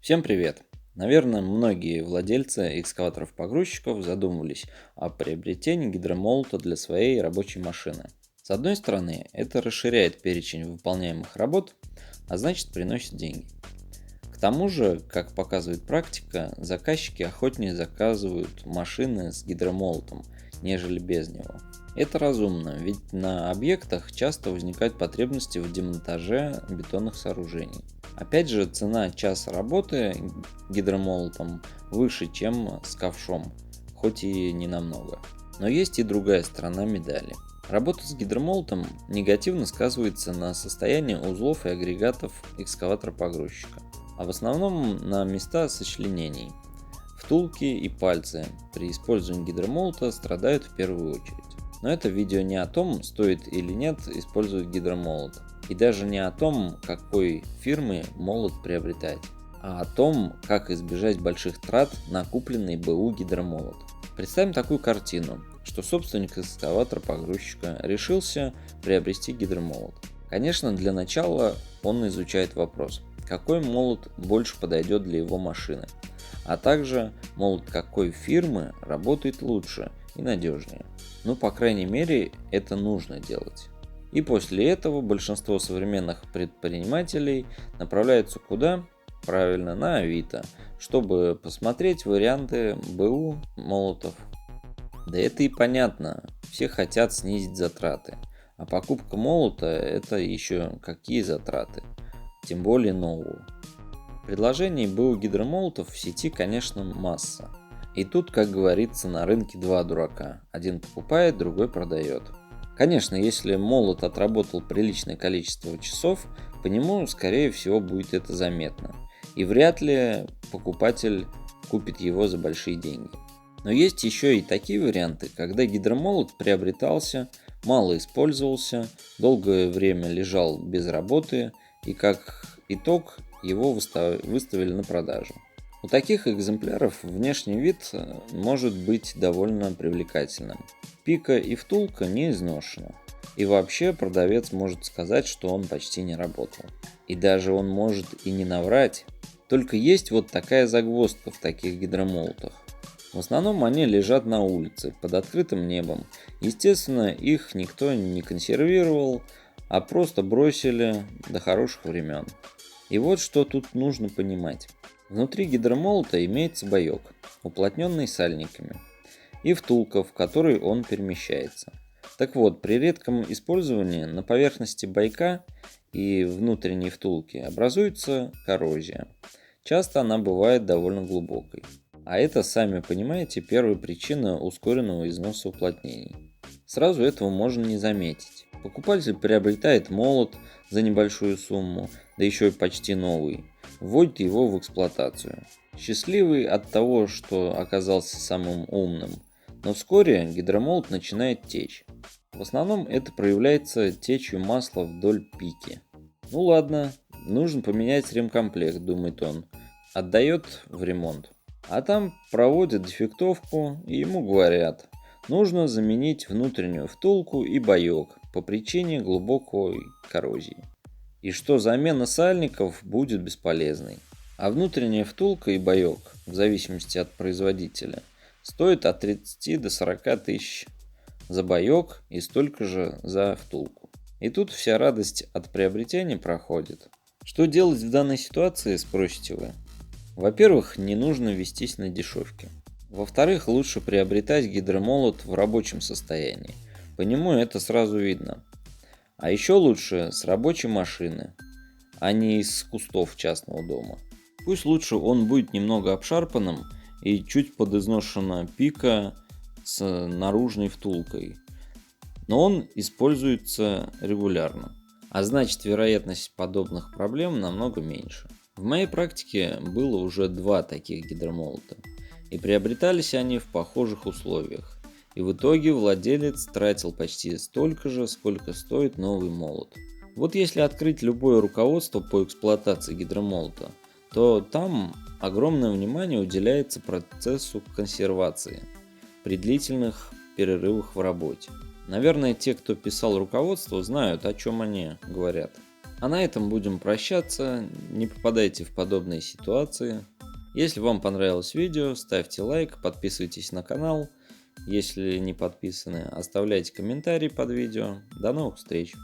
Всем привет! Наверное, многие владельцы экскаваторов-погрузчиков задумывались о приобретении гидромолота для своей рабочей машины. С одной стороны, это расширяет перечень выполняемых работ, а значит приносит деньги. К тому же, как показывает практика, заказчики охотнее заказывают машины с гидромолотом, нежели без него. Это разумно, ведь на объектах часто возникают потребности в демонтаже бетонных сооружений. Опять же, цена часа работы гидромолотом выше, чем с ковшом, хоть и не намного. Но есть и другая сторона медали. Работа с гидромолотом негативно сказывается на состоянии узлов и агрегатов экскаватора-погрузчика, а в основном на места сочленений. Втулки и пальцы при использовании гидромолота страдают в первую очередь. Но это видео не о том, стоит или нет использовать гидромолот, и даже не о том, какой фирмы молот приобретать, а о том, как избежать больших трат на купленный БУ гидромолот. Представим такую картину, что собственник экскаватора-погрузчика решился приобрести гидромолот. Конечно, для начала он изучает вопрос, какой молот больше подойдет для его машины, а также молот какой фирмы работает лучше и надежнее. Ну, по крайней мере, это нужно делать. И после этого большинство современных предпринимателей направляются куда? Правильно, на Авито, чтобы посмотреть варианты БУ молотов. Да это и понятно, все хотят снизить затраты, а покупка молота это еще какие затраты, тем более нового. Предложений БУ гидромолотов в сети, конечно, масса. И тут, как говорится, на рынке два дурака. Один покупает, другой продает. Конечно, если молот отработал приличное количество часов, по нему, скорее всего, будет это заметно. И вряд ли покупатель купит его за большие деньги. Но есть еще и такие варианты, когда гидромолот приобретался, мало использовался, долгое время лежал без работы и как итог его выставили на продажу. У таких экземпляров внешний вид может быть довольно привлекательным. Пика и втулка не изношена. И вообще продавец может сказать, что он почти не работал. И даже он может и не наврать. Только есть вот такая загвоздка в таких гидромолотах. В основном они лежат на улице, под открытым небом. Естественно, их никто не консервировал, а просто бросили до хороших времен. И вот что тут нужно понимать. Внутри гидромолота имеется боек, уплотненный сальниками, и втулка, в которой он перемещается. Так вот, при редком использовании на поверхности бойка и внутренней втулки образуется коррозия. Часто она бывает довольно глубокой. А это, сами понимаете, первая причина ускоренного износа уплотнений. Сразу этого можно не заметить. Покупатель приобретает молот за небольшую сумму, да еще и почти новый, вводит его в эксплуатацию. Счастливый от того, что оказался самым умным, но вскоре гидромолот начинает течь. В основном это проявляется течью масла вдоль пики. Ну ладно, нужно поменять ремкомплект, думает он, отдает в ремонт. А там проводят дефектовку и ему говорят, нужно заменить внутреннюю втулку и боек по причине глубокой коррозии. И что замена сальников будет бесполезной. А внутренняя втулка и боек, в зависимости от производителя, стоит от 30 до 40 тысяч за боек и столько же за втулку. И тут вся радость от приобретения проходит. Что делать в данной ситуации, спросите вы? Во-первых, не нужно вестись на дешевки. Во-вторых, лучше приобретать гидромолот в рабочем состоянии. По нему это сразу видно. А еще лучше с рабочей машины, а не из кустов частного дома. Пусть лучше он будет немного обшарпанным и чуть подизношена пика с наружной втулкой. Но он используется регулярно. А значит, вероятность подобных проблем намного меньше. В моей практике было уже два таких гидромолота. И приобретались они в похожих условиях. И в итоге владелец тратил почти столько же, сколько стоит новый молот. Вот если открыть любое руководство по эксплуатации гидромолота, то там огромное внимание уделяется процессу консервации при длительных перерывах в работе. Наверное, те, кто писал руководство, знают, о чем они говорят. А на этом будем прощаться. Не попадайте в подобные ситуации. Если вам понравилось видео, ставьте лайк, подписывайтесь на канал. Если не подписаны, оставляйте комментарии под видео. До новых встреч!